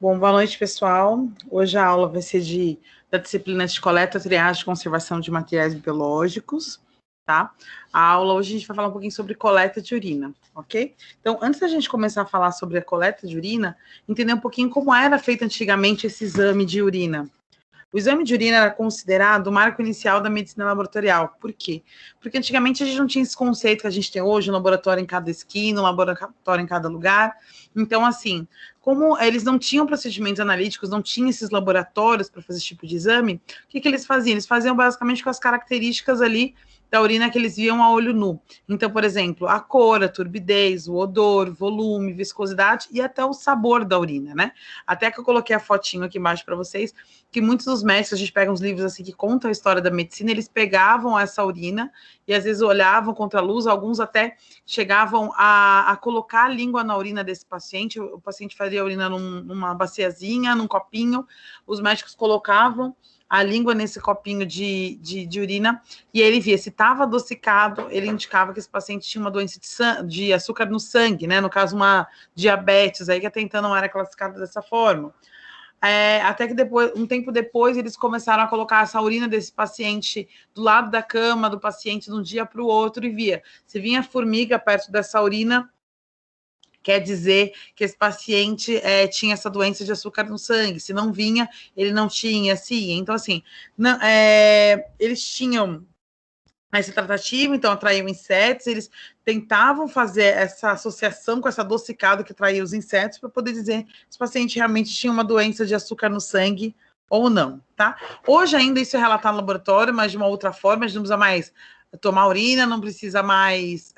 Bom, boa noite, pessoal. Hoje a aula vai ser da disciplina de coleta, triagem e conservação de materiais biológicos, tá? A aula hoje a gente vai falar um pouquinho sobre coleta de urina, ok? Então, antes da gente começar a falar sobre a coleta de urina, entender um pouquinho como era feito antigamente esse exame de urina. O exame de urina era considerado o marco inicial da medicina laboratorial. Por quê? Porque antigamente a gente não tinha esse conceito que a gente tem hoje, um laboratório em cada esquina, um laboratório em cada lugar. Então, assim, como eles não tinham procedimentos analíticos, não tinham esses laboratórios para fazer esse tipo de exame, o que eles faziam? Eles faziam basicamente com as características ali da urina que eles viam a olho nu. Então, por exemplo, a cor, a turbidez, o odor, volume, viscosidade e até o sabor da urina, né? Até que eu coloquei a fotinho aqui embaixo para vocês, que muitos dos médicos, a gente pega uns livros assim que contam a história da medicina, eles pegavam essa urina e às vezes olhavam contra a luz, alguns até chegavam a colocar a língua na urina desse paciente, o paciente fazia a urina numa baciazinha, num copinho, os médicos colocavam a língua nesse copinho de urina, e ele via se estava adocicado, ele indicava que esse paciente tinha uma doença de açúcar no sangue, né? No caso, uma diabetes, aí que até então não era classificada dessa forma. Até que depois, um tempo depois, eles começaram a colocar essa urina desse paciente do lado da cama do paciente de um dia para o outro e via. Se vinha formiga perto dessa urina, quer dizer que esse paciente tinha essa doença de açúcar no sangue. Se não vinha, ele não tinha, sim. Então, assim, não, eles tinham essa tratativa, então atraíam insetos, eles tentavam fazer essa associação com essa adocicado que atraía os insetos para poder dizer se o paciente realmente tinha uma doença de açúcar no sangue ou não, tá? Hoje ainda isso é relatado no laboratório, mas de uma outra forma, a gente não precisa mais tomar urina, não precisa mais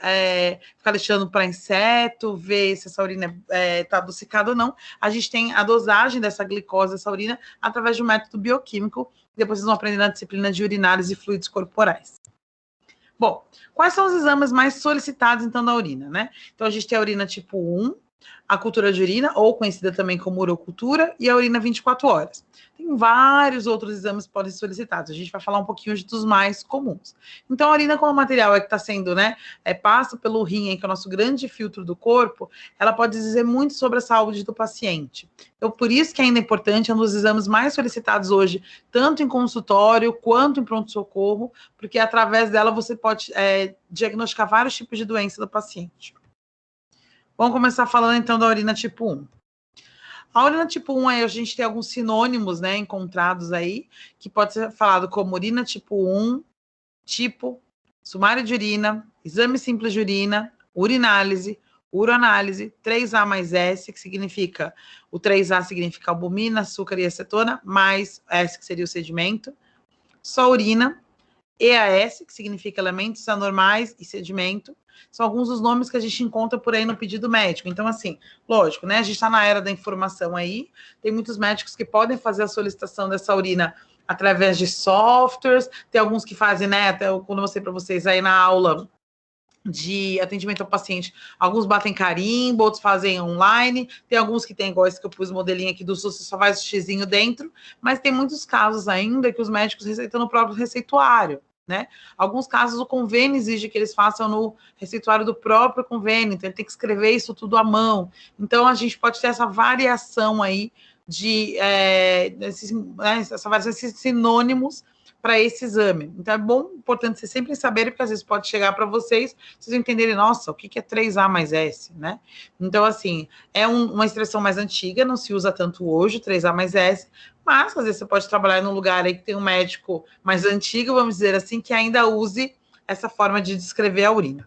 ficar deixando para inseto, ver se essa urina está adocicada ou não. A gente tem a dosagem dessa glicose, dessa urina, através de um método bioquímico. Depois vocês vão aprender na disciplina de urinários e fluidos corporais. Bom, quais são os exames mais solicitados, então, da urina, né? Então, a gente tem a urina tipo 1, a cultura de urina, ou conhecida também como urocultura, e a urina 24 horas. Tem vários outros exames que podem ser solicitados. A gente vai falar um pouquinho dos mais comuns. Então, a urina, como material que está sendo, né, passa pelo rim, que é o nosso grande filtro do corpo, ela pode dizer muito sobre a saúde do paciente. Então, por isso que ainda é importante, é um dos exames mais solicitados hoje, tanto em consultório quanto em pronto-socorro, porque através dela você pode diagnosticar vários tipos de doença do paciente. Vamos começar falando, então, da urina tipo 1. A urina tipo 1, aí a gente tem alguns sinônimos, né, encontrados aí, que pode ser falado como urina tipo 1, tipo, sumário de urina, exame simples de urina, urinálise, uroanálise, 3A mais S, que significa, o 3A significa albumina, açúcar e acetona, mais S, que seria o sedimento, só urina, EAS, que significa elementos anormais e sedimento, são alguns dos nomes que a gente encontra por aí no pedido médico. Então, assim, lógico, né? A gente está na era da informação aí, tem muitos médicos que podem fazer a solicitação dessa urina através de softwares, tem alguns que fazem, né? Até quando eu mostrei para vocês aí na aula de atendimento ao paciente, alguns batem carimbo, outros fazem online, tem alguns que tem igual esse que eu pus o modelinho aqui do SUS, você só faz o xizinho dentro, mas tem muitos casos ainda que os médicos receitam no próprio receituário, né? Alguns casos o convênio exige que eles façam no receituário do próprio convênio, então ele tem que escrever isso tudo à mão. Então a gente pode ter essa variação aí de essa variação, esses sinônimos para esse exame. Então é bom, importante vocês sempre saberem, porque às vezes pode chegar para vocês entenderem, nossa, o que é 3A mais S, né? Então, assim, é uma expressão mais antiga, não se usa tanto hoje, 3A mais S, mas às vezes você pode trabalhar num lugar aí que tem um médico mais antigo, vamos dizer assim, que ainda use essa forma de descrever a urina.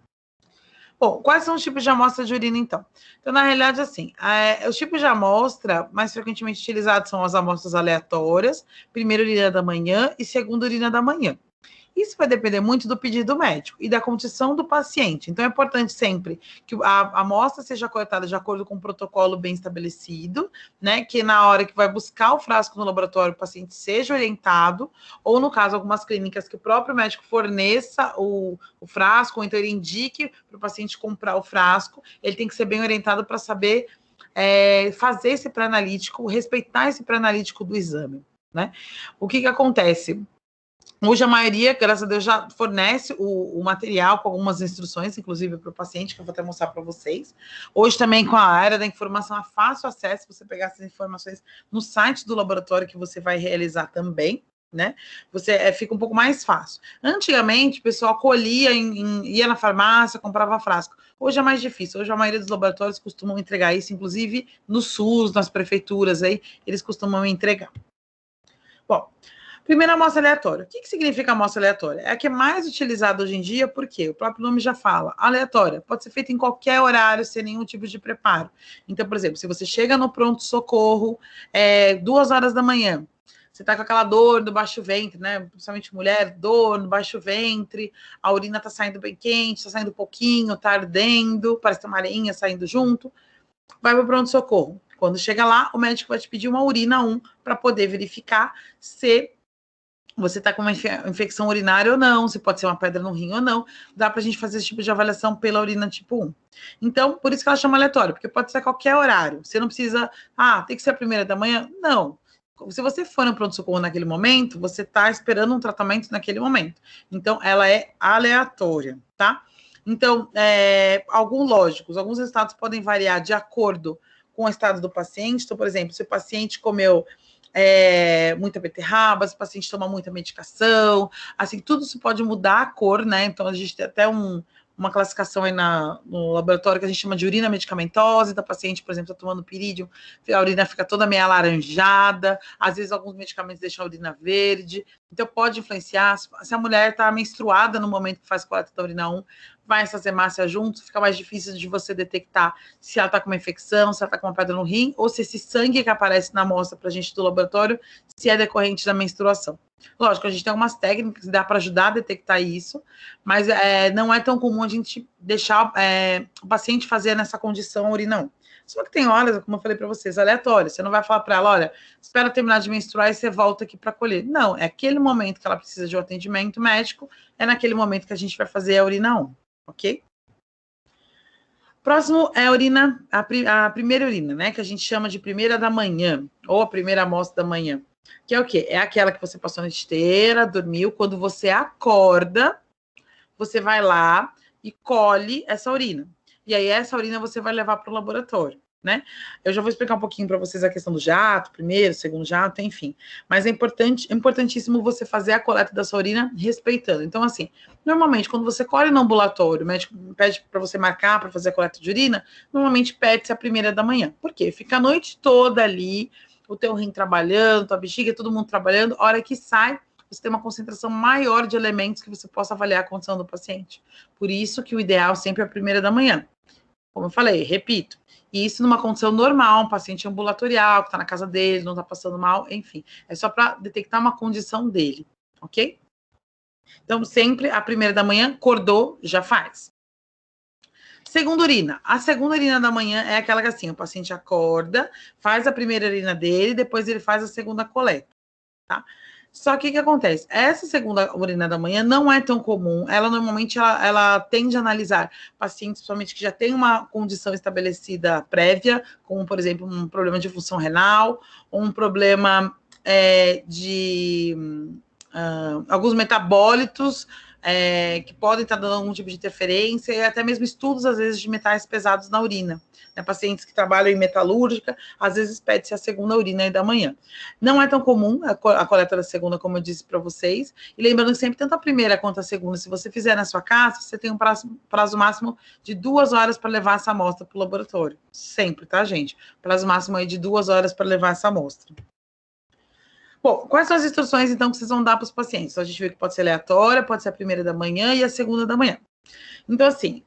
Bom, quais são os tipos de amostra de urina, então? Então, na realidade, assim, os tipos de amostra mais frequentemente utilizados são as amostras aleatórias, primeira urina da manhã e segunda urina da manhã. Isso vai depender muito do pedido médico e da condição do paciente. Então, é importante sempre que a amostra seja coletada de acordo com um protocolo bem estabelecido, né? Que na hora que vai buscar o frasco no laboratório, o paciente seja orientado, ou no caso, algumas clínicas que o próprio médico forneça o frasco, ou então ele indique para o paciente comprar o frasco, ele tem que ser bem orientado para saber fazer esse pré-analítico, respeitar esse pré-analítico do exame, né? O que acontece? Hoje a maioria, graças a Deus, já fornece o material com algumas instruções, inclusive para o paciente, que eu vou até mostrar para vocês. Hoje também com a área da informação, é fácil acesso, você pegar essas informações no site do laboratório que você vai realizar também, né? Você fica um pouco mais fácil. Antigamente, o pessoal colhia, ia na farmácia, comprava frasco. Hoje é mais difícil. Hoje a maioria dos laboratórios costumam entregar isso, inclusive no SUS, nas prefeituras aí, eles costumam entregar. Bom, primeira amostra aleatória. O que significa amostra aleatória? É a que é mais utilizada hoje em dia, porque o próprio nome já fala, aleatória. Pode ser feita em qualquer horário, sem nenhum tipo de preparo. Então, por exemplo, se você chega no pronto-socorro, 2 horas da manhã, você tá com aquela dor no baixo ventre, né? Principalmente mulher, dor no baixo ventre, a urina tá saindo bem quente, tá saindo pouquinho, tá ardendo, parece ter uma areinha saindo junto. Vai para o pronto-socorro. Quando chega lá, o médico vai te pedir uma urina 1 para poder verificar se você está com uma infecção urinária ou não, se pode ser uma pedra no rim ou não. Dá para a gente fazer esse tipo de avaliação pela urina tipo 1. Então, por isso que ela chama aleatório, porque pode ser a qualquer horário. Você não precisa, tem que ser a 1h da manhã? Não. Se você for no pronto-socorro naquele momento, você está esperando um tratamento naquele momento. Então, ela é aleatória, tá? Então, alguns resultados podem variar de acordo com o estado do paciente. Então, por exemplo, se o paciente comeu muita beterraba, se o paciente toma muita medicação, assim, tudo isso pode mudar a cor, né? Então, a gente tem até uma classificação aí no laboratório que a gente chama de urina medicamentosa. Então, o paciente, por exemplo, está tomando pirídio, a urina fica toda meio alaranjada, às vezes alguns medicamentos deixam a urina verde. Então, pode influenciar. Se a mulher está menstruada no momento que faz coleta da urina 1, vai essas hemácias juntos, fica mais difícil de você detectar se ela está com uma infecção, se ela está com uma pedra no rim, ou se esse sangue que aparece na amostra para a gente do laboratório, se é decorrente da menstruação. Lógico, a gente tem algumas técnicas que dá para ajudar a detectar isso, mas não é tão comum a gente deixar o paciente fazer nessa condição urina 1. Só que tem horas, como eu falei para vocês, aleatórias. Você não vai falar para ela, olha, espera terminar de menstruar e você volta aqui para colher. Não, é aquele momento que ela precisa de um atendimento médico, é naquele momento que a gente vai fazer a urina 1, ok? Próximo é a urina, a primeira urina, né? Que a gente chama de primeira da manhã, ou a primeira amostra da manhã. Que é o quê? É aquela que você passou a noite inteira, dormiu. Quando você acorda, você vai lá e colhe essa urina. E aí, essa urina você vai levar para o laboratório, né? Eu já vou explicar um pouquinho para vocês a questão do jato, primeiro, segundo jato, enfim. Mas é importantíssimo você fazer a coleta dessa urina respeitando. Então, assim, normalmente, quando você colhe no ambulatório, o médico pede para você marcar para fazer a coleta de urina, normalmente pede-se a 1h da manhã. Por quê? Fica a noite toda ali, o teu rim trabalhando, tua bexiga, todo mundo trabalhando, a hora que sai, você tem uma concentração maior de elementos que você possa avaliar a condição do paciente. Por isso que o ideal sempre é a 1h da manhã. Como eu falei, repito, isso numa condição normal, um paciente ambulatorial, que está na casa dele, não está passando mal, enfim. É só para detectar uma condição dele, ok? Então, sempre a 1h da manhã, acordou, já faz. Segunda urina. A segunda urina da manhã é aquela que assim, o paciente acorda, faz a primeira urina dele, depois ele faz a segunda coleta, tá? Só que o que acontece? Essa segunda urina da manhã não é tão comum. Ela normalmente ela tende a analisar pacientes, principalmente que já têm uma condição estabelecida prévia, como, por exemplo, um problema de função renal, ou um problema de alguns metabólitos que podem estar dando algum tipo de interferência, e até mesmo estudos, às vezes, de metais pesados na urina. Né? Pacientes que trabalham em metalúrgica, às vezes pede-se a segunda urina da manhã. Não é tão comum a coleta da segunda, como eu disse para vocês, e lembrando que sempre, tanto a primeira quanto a segunda, se você fizer na sua casa, você tem um prazo máximo de 2 horas para levar essa amostra para o laboratório. Sempre, tá, gente? Prazo máximo aí de 2 horas para levar essa amostra. Bom, quais são as instruções, então, que vocês vão dar para os pacientes? Então, a gente viu que pode ser aleatória, pode ser a 1h da manhã e a 2h da manhã. Então, assim,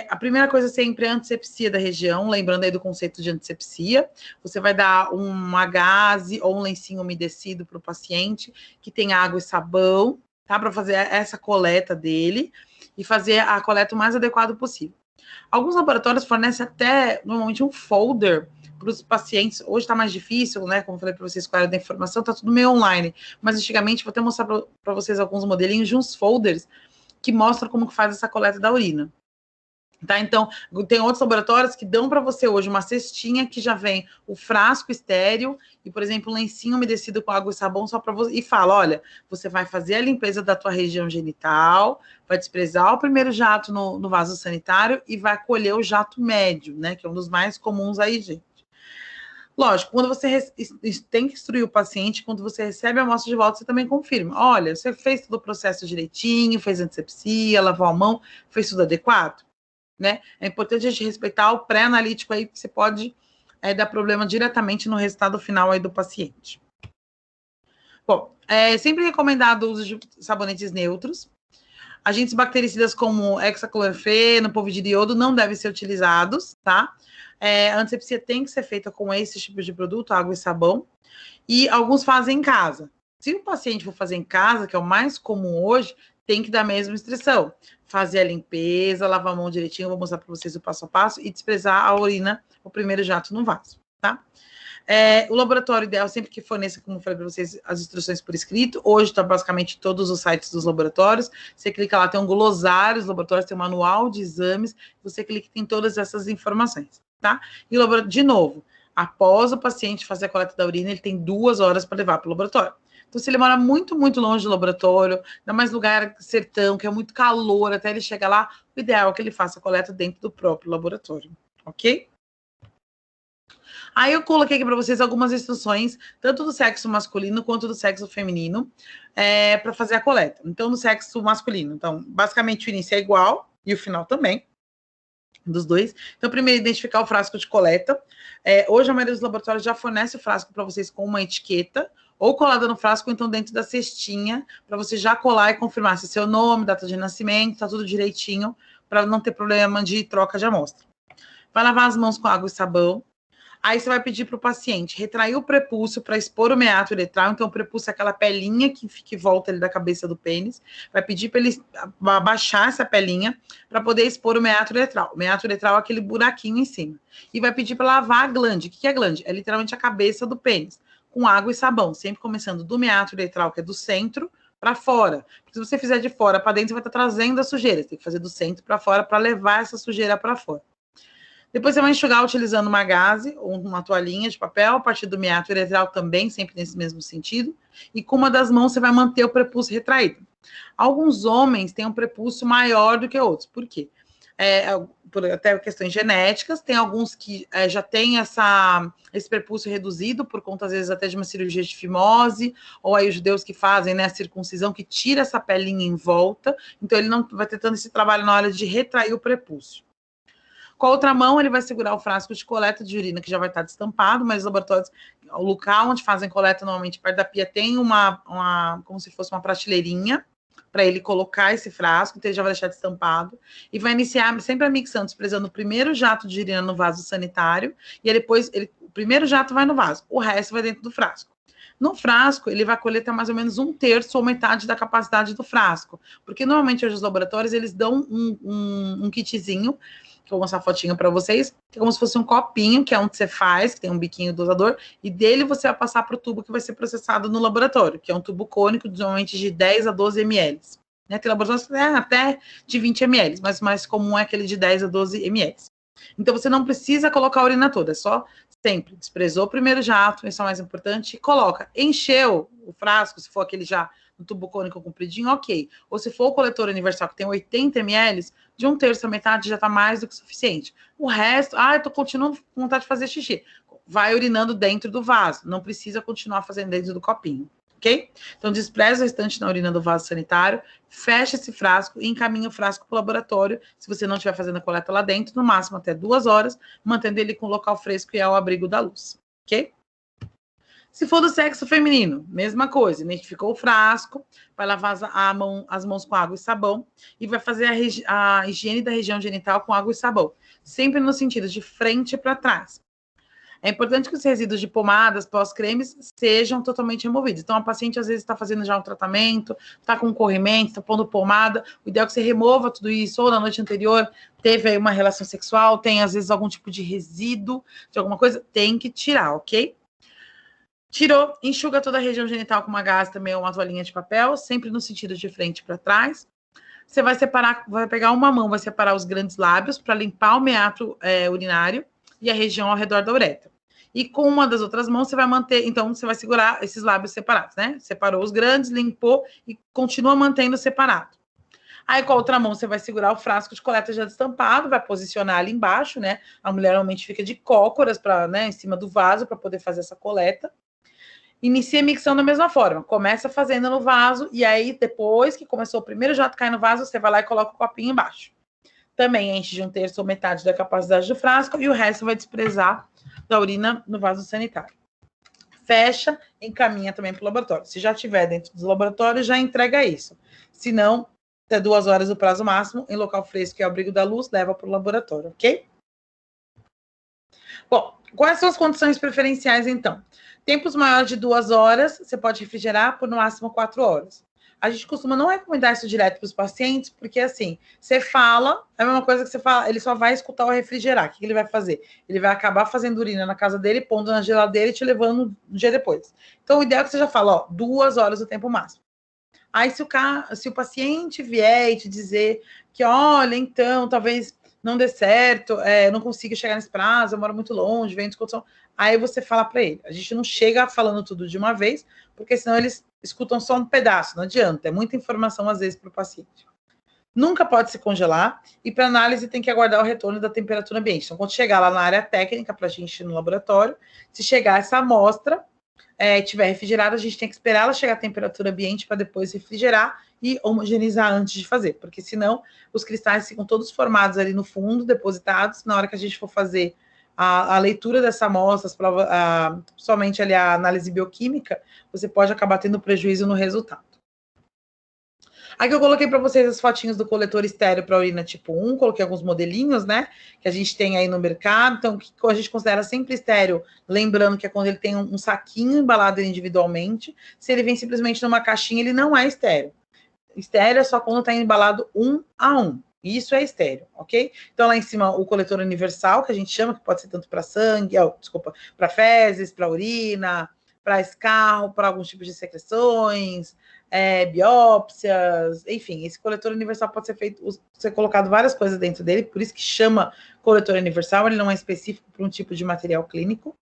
a primeira coisa sempre é a antisepsia da região, lembrando aí do conceito de antisepsia. Você vai dar uma gaze ou um lencinho umedecido para o paciente, que tem água e sabão, tá? Para fazer essa coleta dele e fazer a coleta o mais adequado possível. Alguns laboratórios fornecem até, normalmente, um folder para os pacientes. Hoje está mais difícil, né? Como eu falei para vocês, com a área da informação, está tudo meio online. Mas antigamente, vou até mostrar para vocês alguns modelinhos de uns folders que mostram como que faz essa coleta da urina. Tá? Então, tem outros laboratórios que dão para você hoje uma cestinha que já vem o frasco estéril e, por exemplo, um lencinho umedecido com água e sabão só para você, e fala, olha, você vai fazer a limpeza da tua região genital, vai desprezar o primeiro jato no vaso sanitário e vai colher o jato médio, né, que é um dos mais comuns aí, gente. Lógico, quando você tem que instruir o paciente, quando você recebe a amostra de volta, você também confirma. Olha, você fez todo o processo direitinho, fez antisepsia, lavou a mão, fez tudo adequado? Né? É importante a gente respeitar o pré-analítico aí, porque você pode dar problema diretamente no resultado final aí do paciente. Bom, é sempre recomendado o uso de sabonetes neutros. Agentes bactericidas como hexaclorofeno, polvidro de iodo não devem ser utilizados, tá? A antisepsia tem que ser feita com esse tipo de produto, água e sabão. E alguns fazem em casa. Se o paciente for fazer em casa, que é o mais comum hoje, tem que dar a mesma instrução. Fazer a limpeza, lavar a mão direitinho, eu vou mostrar para vocês o passo a passo, e desprezar a urina, o primeiro jato no vaso, tá? O laboratório ideal, sempre que forneça, como eu falei para vocês, as instruções por escrito. Hoje está basicamente todos os sites dos laboratórios. Você clica lá, tem um glossário dos laboratórios, tem um manual de exames, você clica e tem todas essas informações, tá? E o laboratório, de novo, após o paciente fazer a coleta da urina, ele tem 2 horas para levar para o laboratório. Então, se ele mora muito, muito longe do laboratório, ainda mais lugar sertão, que é muito calor, até ele chegar lá, o ideal é que ele faça a coleta dentro do próprio laboratório, ok? Aí eu coloquei aqui para vocês algumas instruções, tanto do sexo masculino quanto do sexo feminino, para fazer a coleta. Então, no sexo masculino, então, basicamente o início é igual e o final também, dos dois. Então, primeiro, identificar o frasco de coleta. Hoje, a maioria dos laboratórios já fornece o frasco para vocês com uma etiqueta, ou colada no frasco, ou então dentro da cestinha, para você já colar e confirmar se seu nome, data de nascimento, tá tudo direitinho, para não ter problema de troca de amostra. Vai lavar as mãos com água e sabão. Aí você vai pedir para o paciente retrair o prepúcio para expor o meato uretral. Então, o prepúcio é aquela pelinha que fica em volta ali da cabeça do pênis. Vai pedir para ele abaixar essa pelinha para poder expor o meato uretral. O meato uretral é aquele buraquinho em cima. E vai pedir para lavar a glande. O que é glande? É literalmente a cabeça do pênis, com água e sabão. Sempre começando do meato uretral, que é do centro, para fora. Porque se você fizer de fora para dentro, você vai estar trazendo a sujeira. Você tem que fazer do centro para fora para levar essa sujeira para fora. Depois você vai enxugar utilizando uma gaze ou uma toalhinha de papel, a partir do meato uretral também, sempre nesse mesmo sentido. E com uma das mãos você vai manter o prepúcio retraído. Alguns homens têm um prepúcio maior do que outros. Por quê? Por até questões genéticas, tem alguns que já têm esse prepúcio reduzido por conta, às vezes, até de uma cirurgia de fimose, ou aí os judeus que fazem, né, a circuncisão, que tira essa pelinha em volta, então ele não vai ter tanto esse trabalho na hora de retrair o prepúcio. Com a outra mão, ele vai segurar o frasco de coleta de urina, que já vai estar destampado, mas os laboratórios, o local onde fazem coleta, normalmente perto da pia, tem como se fosse uma prateleirinha, para ele colocar esse frasco, então ele já vai deixar destampado, e vai iniciar sempre a mixando, desprezando o primeiro jato de urina no vaso sanitário, e aí depois, o primeiro jato vai no vaso, o resto vai dentro do frasco. No frasco, ele vai colher até mais ou menos 1/3 ou metade da capacidade do frasco, porque normalmente hoje os laboratórios, eles dão um kitzinho, que eu vou mostrar a fotinha para vocês, que é como se fosse um copinho, que é onde você faz, que tem um biquinho dosador, e dele você vai passar para o tubo que vai ser processado no laboratório, que é um tubo cônico, normalmente de 10 a 12 ml. Né? Tem laboratórios até de 20 ml, mas o mais comum é aquele de 10 a 12 ml. Então, você não precisa colocar a urina toda, é só sempre desprezou o primeiro jato, isso é o mais importante, coloca, encheu o frasco, se for aquele já no tubo cônico compridinho, ok. Ou se for o coletor universal, que tem 80 ml, de 1/3 a metade já está mais do que suficiente. O resto, eu continuo com vontade de fazer xixi. Vai urinando dentro do vaso, não precisa continuar fazendo dentro do copinho, ok? Então, despreza o restante na urina do vaso sanitário, fecha esse frasco e encaminha o frasco para o laboratório, se você não estiver fazendo a coleta lá dentro, no máximo até 2 horas, mantendo ele com o local fresco e ao abrigo da luz, ok? Se for do sexo feminino, mesma coisa, identificou o frasco, vai lavar as mãos com água e sabão e vai fazer a higiene da região genital com água e sabão, sempre no sentido de frente para trás. É importante que os resíduos de pomadas, pós-cremes, sejam totalmente removidos. Então, a paciente, às vezes, está fazendo já um tratamento, está com corrimento, está pondo pomada. O ideal é que você remova tudo isso, ou na noite anterior teve aí uma relação sexual, tem, às vezes, algum tipo de resíduo de alguma coisa, tem que tirar, ok? Tirou, enxuga toda a região genital com uma gaze também ou uma toalhinha de papel, sempre no sentido de frente para trás. você vai separar, vai pegar uma mão, vai separar os grandes lábios para limpar o meato urinário e a região ao redor da uretra. E com uma das outras mãos você vai manter, então você vai segurar esses lábios separados, né? Separou os grandes, limpou e continua mantendo separado. Aí com a outra mão você vai segurar o frasco de coleta já destampado, vai posicionar ali embaixo, né? A mulher normalmente fica de cócoras para, né, em cima do vaso para poder fazer essa coleta. Inicia mixando da mesma forma. Começa fazendo no vaso e aí depois que começou o primeiro jato cair no vaso, você vai lá e coloca o copinho embaixo. Também enche de 1/3 ou metade da capacidade do frasco e o resto vai desprezar da urina no vaso sanitário. Fecha, encaminha também para o laboratório. Se já tiver dentro do laboratório, já entrega isso. Se não, até 2 horas o prazo máximo, em local fresco e ao abrigo da luz, leva para o laboratório, ok? Bom, quais são as condições preferenciais, então? Tempos maiores de 2 horas, você pode refrigerar por no máximo 4 horas. A gente costuma não recomendar isso direto para os pacientes, porque assim, você fala, é a mesma coisa que você fala, ele só vai escutar o refrigerar. O que ele vai fazer? Ele vai acabar fazendo urina na casa dele, pondo na geladeira e te levando um dia depois. Então, o ideal é que você já fala, ó, 2 horas o tempo máximo. Aí, se o paciente vier e te dizer que, olha, então, talvez não dê certo, não consiga chegar nesse prazo, eu moro muito longe, venho de discussão, aí você fala para ele. A gente não chega falando tudo de uma vez, porque senão eles escutam só um pedaço, não adianta, é muita informação às vezes para o paciente. Nunca pode se congelar e para análise tem que aguardar o retorno da temperatura ambiente. Então, quando chegar lá na área técnica para a gente ir no laboratório, se chegar essa amostra, tiver refrigerada, a gente tem que esperar ela chegar à temperatura ambiente para depois refrigerar e homogeneizar antes de fazer, porque senão os cristais ficam todos formados ali no fundo, depositados, na hora que a gente for fazer a leitura dessa amostra, somente ali a análise bioquímica, você pode acabar tendo prejuízo no resultado. Aqui eu coloquei para vocês as fotinhos do coletor estéreo para urina tipo 1, coloquei alguns modelinhos, né, que a gente tem aí no mercado, então que a gente considera sempre estéreo, lembrando que é quando ele tem um saquinho embalado individualmente, se ele vem simplesmente numa caixinha, ele não é estéreo. Estéreo é só quando está embalado 1 a 1. Isso é estéreo, ok? Então, lá em cima, o coletor universal, que a gente chama, que pode ser tanto para sangue, para fezes, para urina, para escarro, para alguns tipos de secreções, biópsias, enfim, esse coletor universal pode ser colocado várias coisas dentro dele, por isso que chama coletor universal, ele não é específico para um tipo de material clínico.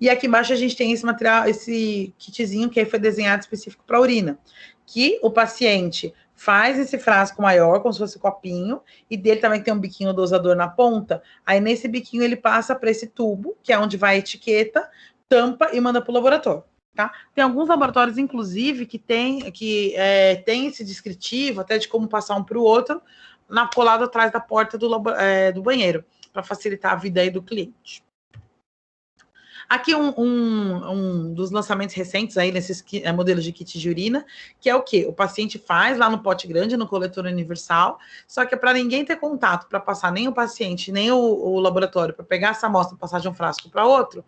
E aqui embaixo a gente tem esse material, esse kitzinho que aí foi desenhado específico para urina, que o paciente faz esse frasco maior, como se fosse um copinho, e dele também tem um biquinho dosador na ponta, aí nesse biquinho ele passa para esse tubo, que é onde vai a etiqueta, tampa e manda para o laboratório. Tá? Tem alguns laboratórios, inclusive, que tem esse descritivo, até de como passar um para o outro, colado atrás da porta do banheiro, para facilitar a vida aí do cliente. Aqui um dos lançamentos recentes aí nesses modelos de kit de urina, que é o quê? O paciente faz lá no pote grande, no coletor universal, só que é para ninguém ter contato, para passar nem o paciente, nem o laboratório, para pegar essa amostra e passar de um frasco para outro,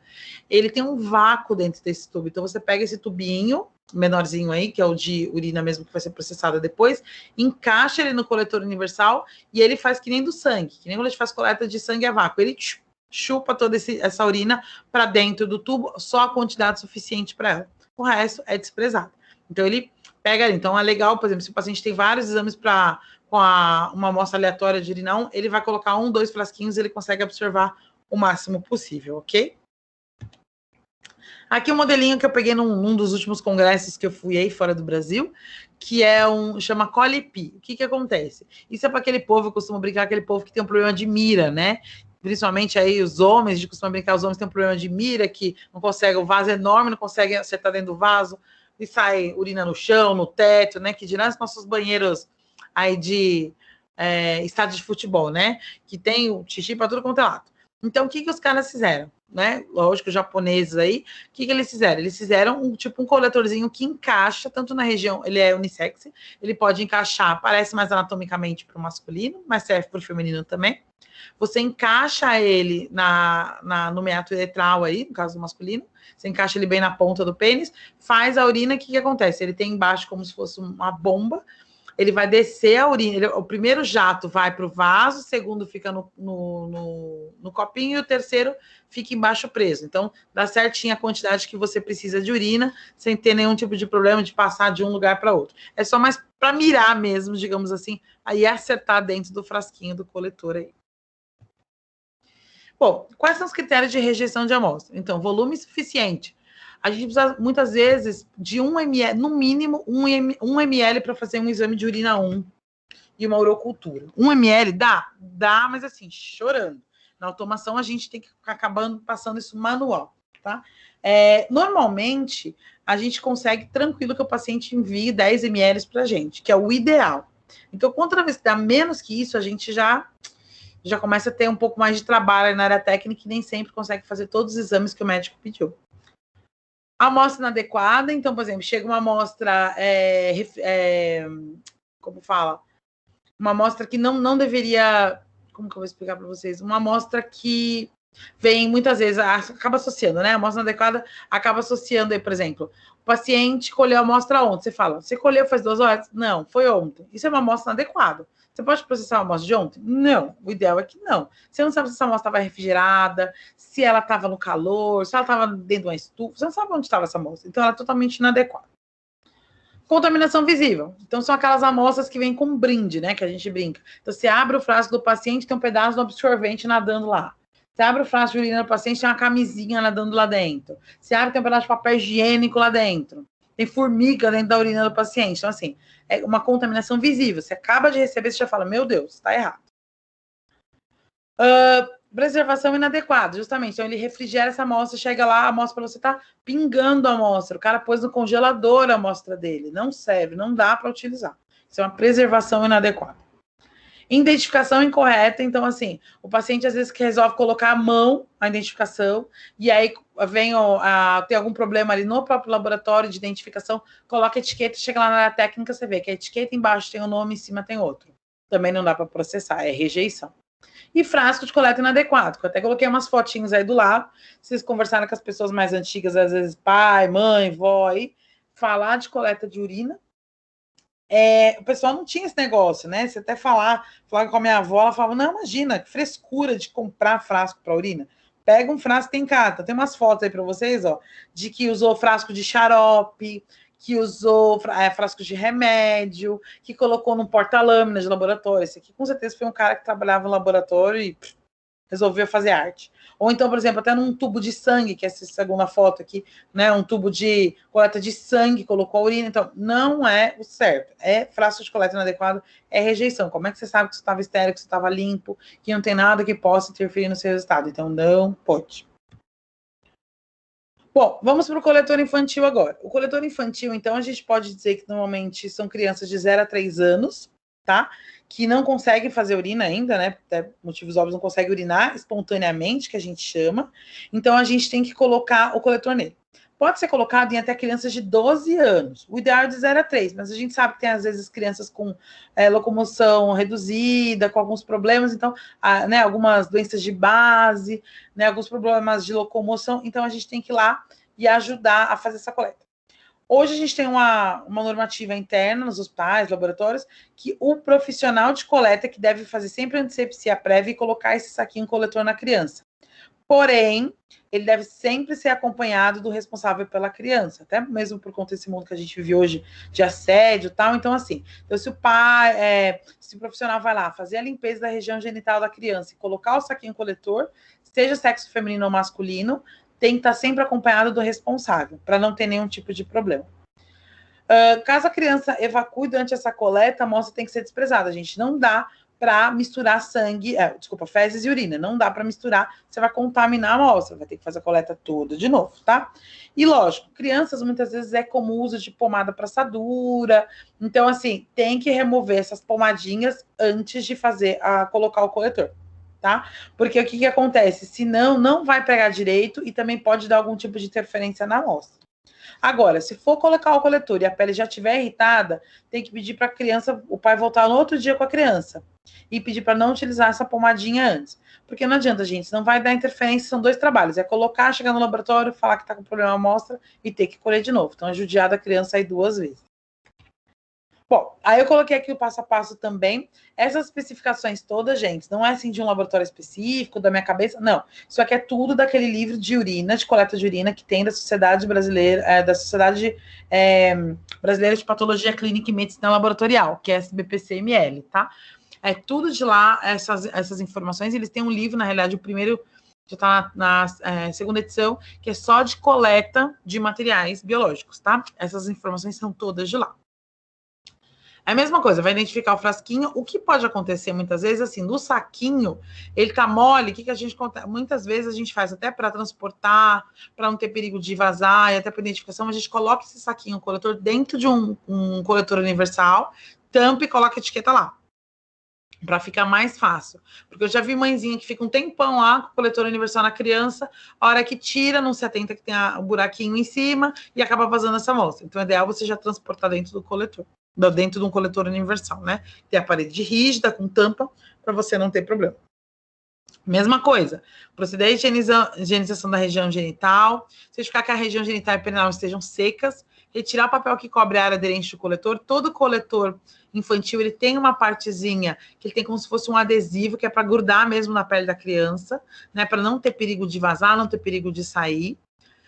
ele tem um vácuo dentro desse tubo. Então, você pega esse tubinho, menorzinho aí, que é o de urina mesmo, que vai ser processada depois, encaixa ele no coletor universal e ele faz que nem do sangue, que nem quando a gente faz coleta de sangue a vácuo, ele chupa toda essa urina para dentro do tubo, só a quantidade suficiente para ela. O resto é desprezado. Então, ele pega ali. Então, é legal, por exemplo, se o paciente tem vários exames com uma amostra aleatória de urinão, ele vai colocar 1, 2 frasquinhos e ele consegue observar o máximo possível, ok? Aqui um modelinho que eu peguei num dos últimos congressos que eu fui aí fora do Brasil, que chama Colipi. O que acontece? Isso é para aquele povo, eu costumo brincar, aquele povo que tem um problema de mira, né? Principalmente aí os homens, a gente costuma brincar, os homens têm um problema de mira, que não conseguem, o vaso é enorme, não conseguem acertar dentro do vaso, e sai urina no chão, no teto, né? Que dirá os nossos banheiros aí de estádio de futebol, né? Que tem o xixi para tudo quanto é lado. Então, o que os caras fizeram? Né? Lógico, os japoneses aí, o que eles fizeram? Eles fizeram um coletorzinho que encaixa, tanto na região, ele é unissex, ele pode encaixar, parece mais anatomicamente para o masculino, mas serve para o feminino também. Você encaixa ele no meato uretral aí, no caso do masculino, você encaixa ele bem na ponta do pênis, faz a urina, o que acontece? Ele tem embaixo como se fosse uma bomba, ele vai descer a urina, o primeiro jato vai para o vaso, o segundo fica no copinho e o terceiro fica embaixo preso. Então, dá certinho a quantidade que você precisa de urina, sem ter nenhum tipo de problema de passar de um lugar para outro. É só mais para mirar mesmo, digamos assim, aí acertar dentro do frasquinho do coletor aí. Bom, quais são os critérios de rejeição de amostra? Então, volume suficiente. A gente precisa, muitas vezes, de 1 ml, no mínimo, 1 ml para fazer um exame de urina 1 e uma urocultura. 1 ml dá? Dá, mas assim, chorando. Na automação, a gente tem que ficar acabando passando isso manual, tá? Normalmente, a gente consegue tranquilo que o paciente envie 10 ml para a gente, que é o ideal. Então, contra vez que dá menos que isso, a gente já começa a ter um pouco mais de trabalho na área técnica e nem sempre consegue fazer todos os exames que o médico pediu. A amostra inadequada, então, por exemplo, chega uma amostra, como fala? Uma amostra que não deveria, como que eu vou explicar para vocês? Uma amostra que vem muitas vezes, acaba associando, né? A amostra inadequada acaba associando aí, por exemplo, o paciente colheu a amostra ontem, você fala, você colheu faz 2 horas? Não, foi ontem. Isso é uma amostra inadequada. Você pode processar a amostra de ontem? Não, o ideal é que não. Você não sabe se essa amostra estava refrigerada, se ela estava no calor, se ela estava dentro de uma estufa, você não sabe onde estava essa amostra. Então, ela é totalmente inadequada. Contaminação visível. Então, são aquelas amostras que vêm com brinde, né? Que a gente brinca. Então, você abre o frasco do paciente, tem um pedaço do absorvente nadando lá. Você abre o frasco de urina do paciente, tem uma camisinha nadando lá dentro. Você abre, tem um pedaço de papel higiênico lá dentro. Tem formiga dentro da urina do paciente. Então, assim, é uma contaminação visível. Você acaba de receber, você já fala, meu Deus, está errado. Preservação inadequada, justamente. Então, ele refrigera essa amostra, chega lá, a amostra para você tá pingando a amostra. O cara pôs no congelador a amostra dele. Não serve, não dá para utilizar. Isso é uma preservação inadequada. Identificação incorreta, então, assim, o paciente às vezes resolve colocar a mão na identificação, e aí vem tem algum problema ali no próprio laboratório de identificação, coloca a etiqueta, chega lá na área técnica, você vê que a etiqueta embaixo tem um nome, em cima tem outro. Também não dá para processar, é rejeição. E frasco de coleta inadequado, que eu até coloquei umas fotinhos aí do lado, vocês conversaram com as pessoas mais antigas, às vezes pai, mãe, vó, aí, falar de coleta de urina, o pessoal não tinha esse negócio, né? Você até falava com a minha avó, ela falava, não, imagina, que frescura de comprar frasco para urina. Pega um frasco que tem carta. Tem umas fotos aí para vocês, ó, de que usou frasco de xarope, que usou frasco de remédio, que colocou num porta-lâmina de laboratório. Esse aqui, com certeza, foi um cara que trabalhava no laboratório e resolveu fazer arte. Ou então, por exemplo, até num tubo de sangue, que é essa segunda foto aqui, né? Um tubo de coleta de sangue, colocou a urina. Então, não é o certo. É frasco de coleta inadequado, é rejeição. Como é que você sabe que você estava estéril, que você estava limpo, que não tem nada que possa interferir no seu resultado? Então, não pode. Bom, vamos para o coletor infantil agora. O coletor infantil, então, a gente pode dizer que normalmente são crianças de 0 a 3 anos, tá? Que não conseguem fazer urina ainda, né? Por motivos óbvios, não conseguem urinar espontaneamente, que a gente chama. Então, a gente tem que colocar o coletor nele. Pode ser colocado em até crianças de 12 anos. O ideal é de 0 a 3, mas a gente sabe que tem, às vezes, crianças com locomoção reduzida, com alguns problemas, então, né, algumas doenças de base, né, alguns problemas de locomoção, então a gente tem que ir lá e ajudar a fazer essa coleta. Hoje a gente tem uma normativa interna nos hospitais, laboratórios, que o profissional de coleta que deve fazer sempre a antisepsia prévia e colocar esse saquinho coletor na criança. Porém, ele deve sempre ser acompanhado do responsável pela criança, até mesmo por conta desse mundo que a gente vive hoje de assédio e tal. Então, assim, se o pai, se o profissional vai lá fazer a limpeza da região genital da criança e colocar o saquinho coletor, seja sexo feminino ou masculino, tem que estar sempre acompanhado do responsável, para não ter nenhum tipo de problema. Caso a criança evacue durante essa coleta, a amostra tem que ser desprezada. A gente não dá para misturar sangue, fezes e urina. Não dá para misturar, você vai contaminar a amostra, vai ter que fazer a coleta toda de novo, tá? E lógico, crianças muitas vezes é comum o uso de pomada para assadura, então assim, tem que remover essas pomadinhas antes de colocar o coletor, tá? Porque o que acontece? Senão, não vai pegar direito e também pode dar algum tipo de interferência na amostra. Agora, se for colocar o coletor e a pele já estiver irritada, tem que pedir para a criança, o pai voltar no outro dia com a criança e pedir para não utilizar essa pomadinha antes. Porque não adianta, gente, não vai dar interferência, são 2 trabalhos. É colocar, chegar no laboratório, falar que está com problema na amostra e ter que colher de novo. Então, é judiar da criança aí 2 vezes. Bom, aí eu coloquei aqui o passo a passo também. Essas especificações todas, gente, não é assim de um laboratório específico, da minha cabeça, não. Isso aqui é tudo daquele livro de urina, de coleta de urina, que tem da Sociedade Brasileira, Brasileira de Patologia Clínica e Medicina Laboratorial, que é a SBPCML, tá? É tudo de lá, essas informações. Eles têm um livro, na realidade, o primeiro já está na segunda edição, que é só de coleta de materiais biológicos, tá? Essas informações são todas de lá. É a mesma coisa, vai identificar o frasquinho. O que pode acontecer muitas vezes, assim, no saquinho, ele tá mole, o que a gente muitas vezes a gente faz até para transportar, para não ter perigo de vazar e até para identificação, a gente coloca esse saquinho coletor dentro de um coletor universal, tampa e coloca a etiqueta lá, para ficar mais fácil. Porque eu já vi mãezinha que fica um tempão lá com o coletor universal na criança, a hora que tira, não se atenta que tem o buraquinho em cima e acaba vazando essa amostra. Então, é ideal você já transportar dentro do coletor, dentro de um coletor universal, né? Ter a parede rígida, com tampa, para você não ter problema. Mesma coisa, proceder à higienização da região genital, certificar que a região genital e perineal estejam secas, retirar o papel que cobre a área aderente do coletor. Todo coletor infantil, ele tem uma partezinha que ele tem como se fosse um adesivo, que é para grudar mesmo na pele da criança, né? Para não ter perigo de vazar, não ter perigo de sair.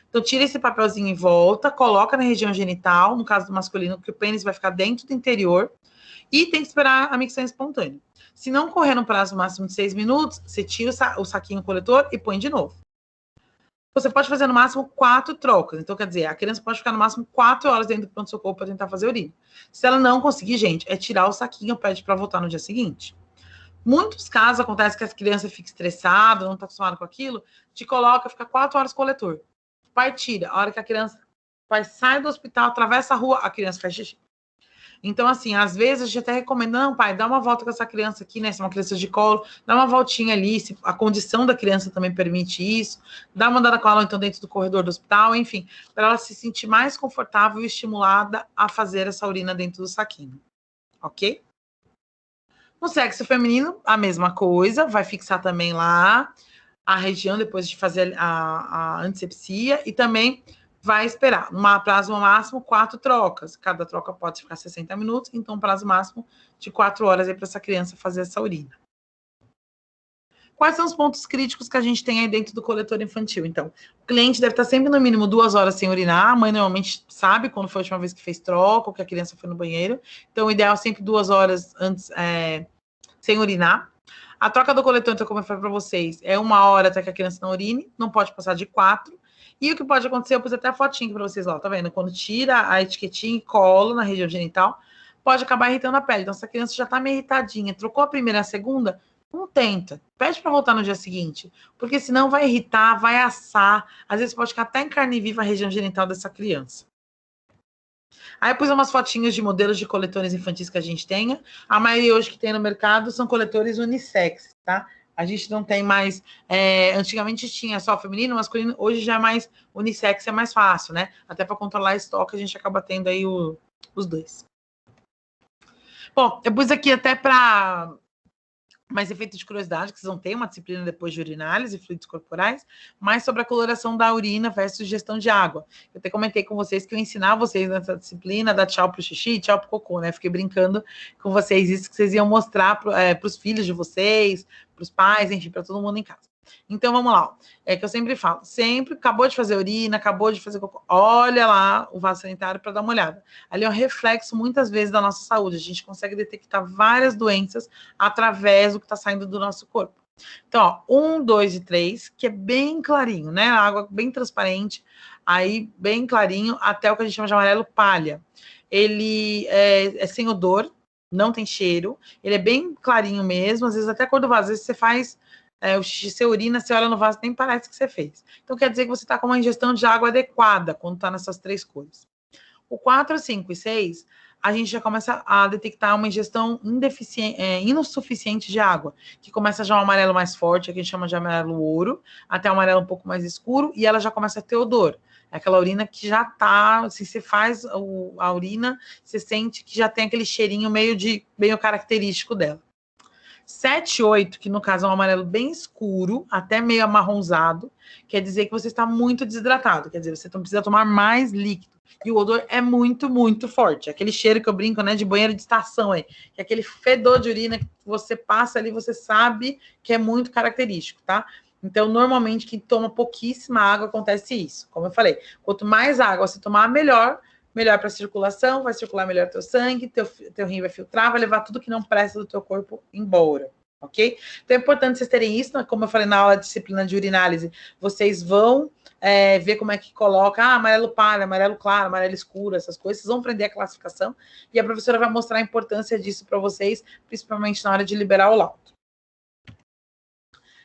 Então, tira esse papelzinho em volta, coloca na região genital, no caso do masculino, que o pênis vai ficar dentro do interior, e tem que esperar a micção espontânea. Se não correr no prazo máximo de 6 minutos, você tira o saquinho coletor e põe de novo. Você pode fazer no máximo 4 trocas. Então, quer dizer, a criança pode ficar no máximo 4 horas dentro do pronto-socorro para tentar fazer urina. Se ela não conseguir, gente, é tirar o saquinho, pede para voltar no dia seguinte. Muitos casos acontece que as crianças ficam estressadas, não está acostumada com aquilo, te coloca, fica 4 horas coletor. O pai tira. A hora que a criança sai do hospital, atravessa a rua, a criança faz xixi. Então, assim, às vezes a gente até recomenda, não, pai, dá uma volta com essa criança aqui, né? Se é uma criança de colo, dá uma voltinha ali, se a condição da criança também permite isso, dá uma andada com ela, então, dentro do corredor do hospital, enfim, para ela se sentir mais confortável e estimulada a fazer essa urina dentro do saquinho, ok? No sexo feminino, a mesma coisa, vai fixar também lá a região depois de fazer a antisepsia e também vai esperar. No prazo máximo, 4 trocas. Cada troca pode ficar 60 minutos, então prazo máximo de 4 horas aí para essa criança fazer essa urina. Quais são os pontos críticos que a gente tem aí dentro do coletor infantil? Então, o cliente deve estar sempre no mínimo 2 horas sem urinar. A mãe normalmente sabe quando foi a última vez que fez troca ou que a criança foi no banheiro. Então, o ideal é sempre 2 horas antes sem urinar. A troca do coletor, então, como eu falei para vocês, é 1 hora até que a criança não urine, não pode passar de 4. E o que pode acontecer, eu pus até a fotinha para vocês lá, tá vendo? Quando tira a etiquetinha e cola na região genital, pode acabar irritando a pele. Então, se a criança já tá meio irritadinha, trocou a primeira e a segunda, não tenta. Pede para voltar no dia seguinte, porque senão vai irritar, vai assar, às vezes pode ficar até em carne viva a região genital dessa criança. Aí eu pus umas fotinhas de modelos de coletores infantis que a gente tenha. A maioria hoje que tem no mercado são coletores unissex, tá? A gente não tem mais... antigamente tinha só feminino, masculino. Hoje já é mais unissex, é mais fácil, né? Até para controlar estoque, a gente acaba tendo aí os dois. Bom, eu pus aqui até para... mais efeito de curiosidade, que vocês vão ter uma disciplina depois de urinálise e fluidos corporais, mais sobre a coloração da urina versus gestão de água. Eu até comentei com vocês que eu ensinar vocês nessa disciplina, dar tchau pro xixi, tchau pro cocô, né? Fiquei brincando com vocês, isso que vocês iam mostrar para os filhos de vocês, para os pais, enfim, para todo mundo em casa. Então, vamos lá. É que eu sempre falo, sempre acabou de fazer urina, acabou de fazer cocô, olha lá o vaso sanitário para dar uma olhada. Ali é um reflexo, muitas vezes, da nossa saúde. A gente consegue detectar várias doenças através do que está saindo do nosso corpo. Então, ó, 1, 2 e 3, que é bem clarinho, né? A água bem transparente, aí bem clarinho, até o que a gente chama de amarelo palha. Ele é sem odor, não tem cheiro, ele é bem clarinho mesmo, às vezes até a cor do vaso, às vezes você faz... o xixi, você urina, você olha no vaso, nem parece que você fez. Então, quer dizer que você está com uma ingestão de água adequada quando está nessas 3 cores. O 4, 5 e 6, a gente já começa a detectar uma ingestão insuficiente de água, que começa já um amarelo mais forte, que a gente chama de amarelo ouro, até um amarelo um pouco mais escuro, e ela já começa a ter odor. É aquela urina que já tá, se você faz a urina, você sente que já tem aquele cheirinho meio característico dela. 7, 8, que no caso é um amarelo bem escuro, até meio amarronzado, quer dizer que você está muito desidratado, quer dizer, você precisa tomar mais líquido. E o odor é muito, muito forte. Aquele cheiro que eu brinco, né, de banheiro de estação aí, que é aquele fedor de urina que você passa ali, você sabe que é muito característico, tá? Então, normalmente, quem toma pouquíssima água, acontece isso. Como eu falei, quanto mais água você tomar, melhor para a circulação, vai circular melhor teu sangue, teu rim vai filtrar, vai levar tudo que não presta do teu corpo embora, ok? Então é importante vocês terem isso, como eu falei na aula de disciplina de urinálise, vocês vão ver como é que coloca, amarelo pálido, amarelo claro, amarelo escuro, essas coisas, vocês vão aprender a classificação, e a professora vai mostrar a importância disso para vocês, principalmente na hora de liberar o laudo.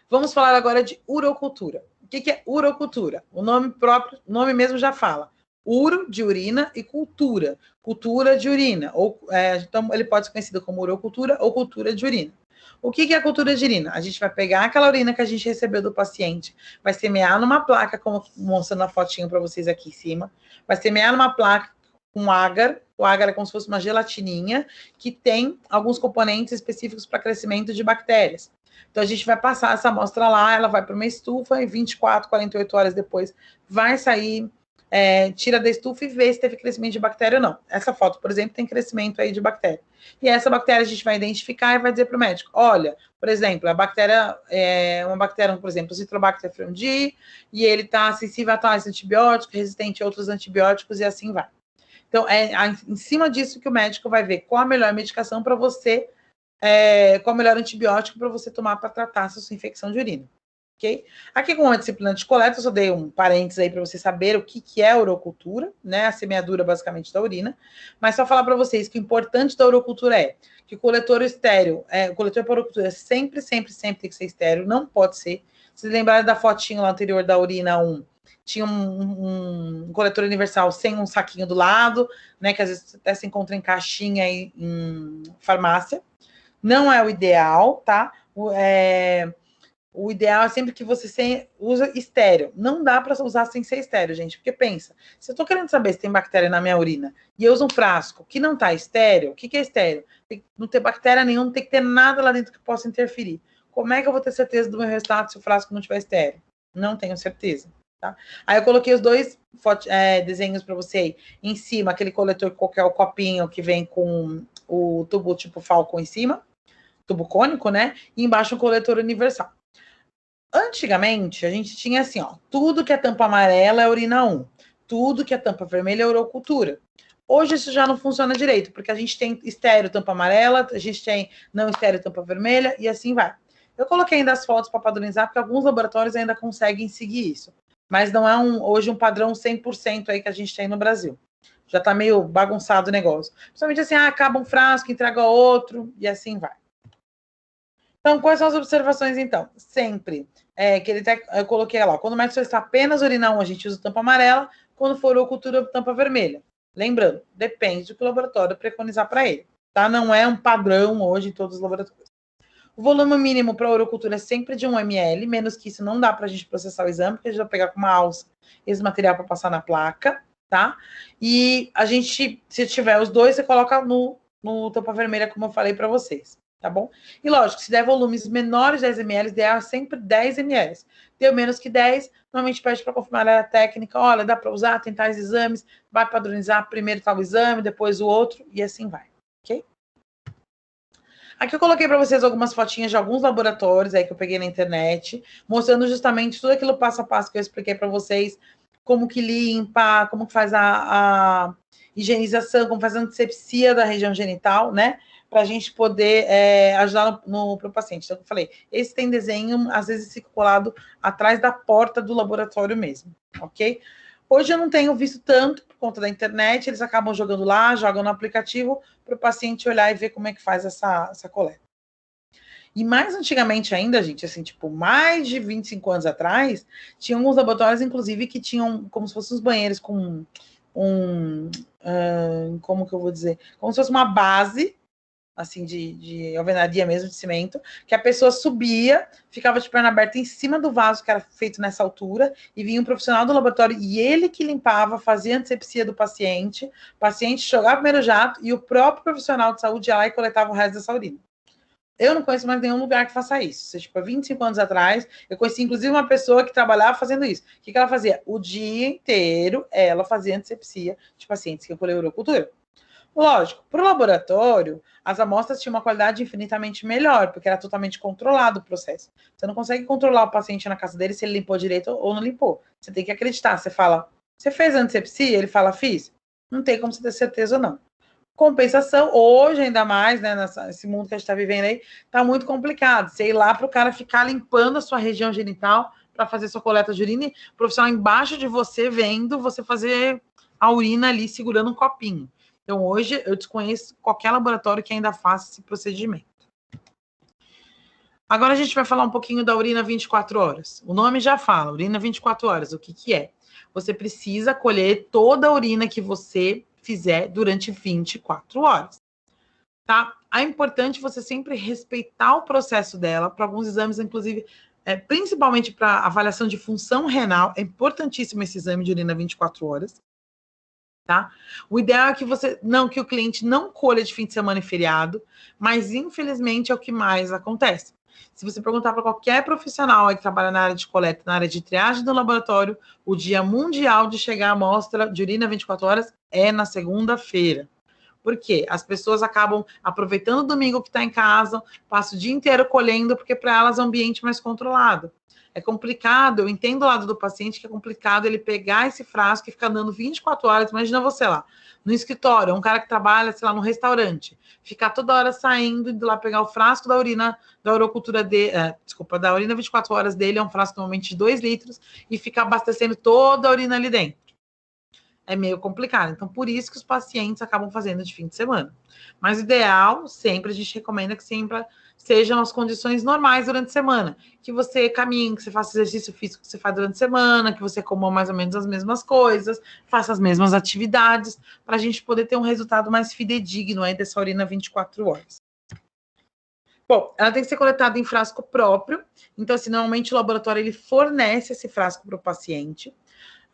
Vamos falar agora de urocultura. O que é urocultura? O nome próprio, o nome mesmo já fala. Uro, de urina, e cultura. Cultura de urina. Então, ele pode ser conhecido como urocultura ou cultura de urina. O que é a cultura de urina? A gente vai pegar aquela urina que a gente recebeu do paciente, vai semear numa placa, como mostrando a fotinho para vocês aqui em cima, vai semear numa placa com agar. O agar é como se fosse uma gelatininha que tem alguns componentes específicos para crescimento de bactérias. Então, a gente vai passar essa amostra lá, ela vai para uma estufa e 24, 48 horas depois vai sair, tira da estufa e vê se teve crescimento de bactéria ou não. Essa foto, por exemplo, tem crescimento aí de bactéria. E essa bactéria a gente vai identificar e vai dizer para o médico, olha, por exemplo, a bactéria é uma bactéria, por exemplo, o Citrobacter frundi, e ele está sensível a tais antibióticos, resistente a outros antibióticos e assim vai. Então, em cima disso que o médico vai ver qual a melhor medicação para você, qual o melhor antibiótico para você tomar para tratar essa sua infecção de urina. Okay? Aqui com a disciplina de coleta, eu só dei um parênteses aí para você saber o que é a urocultura, né? A semeadura basicamente da urina, mas só falar para vocês que o importante da urocultura é que o coletor estéreo, o coletor para urocultura sempre tem que ser estéreo, não pode ser. Se vocês lembrarem da fotinho lá anterior da urina 1, tinha um coletor universal sem um saquinho do lado, né? Que às vezes até se encontra em caixinha aí, em farmácia. Não é o ideal, tá? O ideal é sempre que você usa estéreo. Não dá para usar sem ser estéreo, gente. Porque pensa, se eu estou querendo saber se tem bactéria na minha urina e eu uso um frasco que não está estéreo, o que é estéreo? Tem que não ter bactéria nenhuma, não tem que ter nada lá dentro que possa interferir. Como é que eu vou ter certeza do meu resultado se o frasco não tiver estéreo? Não tenho certeza. Tá? Aí eu coloquei os dois desenhos para você aí. Em cima, aquele coletor que é o copinho que vem com o tubo tipo Falcon em cima, tubo cônico, né? E embaixo um coletor universal. Antigamente, a gente tinha assim, ó, tudo que é tampa amarela é urina 1, tudo que é tampa vermelha é urocultura. Hoje isso já não funciona direito, porque a gente tem estéreo tampa amarela, a gente tem não estéreo tampa vermelha e assim vai. Eu coloquei ainda as fotos para padronizar, porque alguns laboratórios ainda conseguem seguir isso. Mas não é hoje um padrão 100% aí que a gente tem no Brasil. Já está meio bagunçado o negócio. Principalmente assim, acaba um frasco, entrega outro e assim vai. Então, quais são as observações, então? Sempre, eu coloquei lá, quando o médico está apenas urina 1, a gente usa tampa amarela, quando for urocultura, tampa vermelha. Lembrando, depende do que o laboratório preconizar para ele, tá? Não é um padrão hoje em todos os laboratórios. O volume mínimo para a urocultura é sempre de 1 ml, menos que isso não dá para a gente processar o exame, porque a gente vai pegar com uma alça esse material para passar na placa, tá? E a gente, se tiver os dois, você coloca no tampa vermelha, como eu falei para vocês. Tá bom? E lógico, se der volumes menores de 10 ml, ideal é sempre 10 ml. Deu menos que 10, normalmente pede para confirmar a técnica, olha, dá para usar, tem tais exames, vai padronizar primeiro tal exame, depois o outro, e assim vai, ok? Aqui eu coloquei para vocês algumas fotinhas de alguns laboratórios aí que eu peguei na internet, mostrando justamente tudo aquilo passo a passo que eu expliquei para vocês, como que limpa, como que faz a higienização, como faz a antisepsia da região genital, né? Para a gente poder ajudar pro paciente. Então, eu falei, esse tem desenho, às vezes fica colado atrás da porta do laboratório mesmo, ok? Hoje eu não tenho visto tanto por conta da internet, eles acabam jogando lá, jogam no aplicativo para o paciente olhar e ver como é que faz essa coleta. E mais antigamente ainda, gente, assim, tipo, mais de 25 anos atrás, tinha alguns laboratórios, inclusive, que tinham como se fossem uns banheiros com como que eu vou dizer? Como se fosse uma base, assim, de alvenaria mesmo, de cimento, que a pessoa subia, ficava de perna aberta em cima do vaso que era feito nessa altura, e vinha um profissional do laboratório, e ele que limpava, fazia a antisepsia do paciente, o paciente jogava o primeiro jato, e o próprio profissional de saúde ia lá e coletava o resto dessa urina. Eu não conheço mais nenhum lugar que faça isso. Seja, tipo, há 25 anos atrás, eu conheci inclusive uma pessoa que trabalhava fazendo isso. O que ela fazia? O dia inteiro ela fazia antisepsia de pacientes que iam por urocultura. Lógico, para o laboratório, as amostras tinham uma qualidade infinitamente melhor, porque era totalmente controlado o processo. Você não consegue controlar o paciente na casa dele se ele limpou direito ou não limpou. Você tem que acreditar. Você fala, você fez antisepsia? Ele fala, fiz. Não tem como você ter certeza ou não. Compensação, hoje ainda mais, né, nesse mundo que a gente está vivendo aí, tá muito complicado. Você ir lá para o cara ficar limpando a sua região genital para fazer sua coleta de urina, e o profissional embaixo de você vendo você fazer a urina ali segurando um copinho. Então, hoje, eu desconheço qualquer laboratório que ainda faça esse procedimento. Agora, a gente vai falar um pouquinho da urina 24 horas. O nome já fala, urina 24 horas. O que que é? Você precisa colher toda a urina que você fizer durante 24 horas. Tá? É importante você sempre respeitar o processo dela, para alguns exames, inclusive, principalmente para avaliação de função renal, é importantíssimo esse exame de urina 24 horas. Tá? O ideal é que que o cliente não colha de fim de semana e feriado, mas infelizmente é o que mais acontece. Se você perguntar para qualquer profissional que trabalha na área de coleta, na área de triagem do laboratório, o dia mundial de chegar a amostra de urina 24 horas é na segunda-feira. Por quê? As pessoas acabam aproveitando o domingo que está em casa, passa o dia inteiro colhendo, porque para elas é um ambiente mais controlado. É complicado, eu entendo o lado do paciente que é complicado ele pegar esse frasco e ficar andando 24 horas, imagina você lá, no escritório, um cara que trabalha, sei lá, no restaurante, ficar toda hora saindo, indo lá pegar o frasco da urina, da urocultura da urina 24 horas dele, é um frasco normalmente de 2 litros, e ficar abastecendo toda a urina ali dentro. É meio complicado. Então, por isso que os pacientes acabam fazendo de fim de semana. Mas o ideal, sempre, a gente recomenda que sempre sejam as condições normais durante a semana. Que você caminhe, que você faça exercício físico que você faz durante a semana, que você coma mais ou menos as mesmas coisas, faça as mesmas atividades, para a gente poder ter um resultado mais fidedigno aí dessa urina 24 horas. Bom, ela tem que ser coletada em frasco próprio. Então, assim, normalmente o laboratório ele fornece esse frasco para o paciente.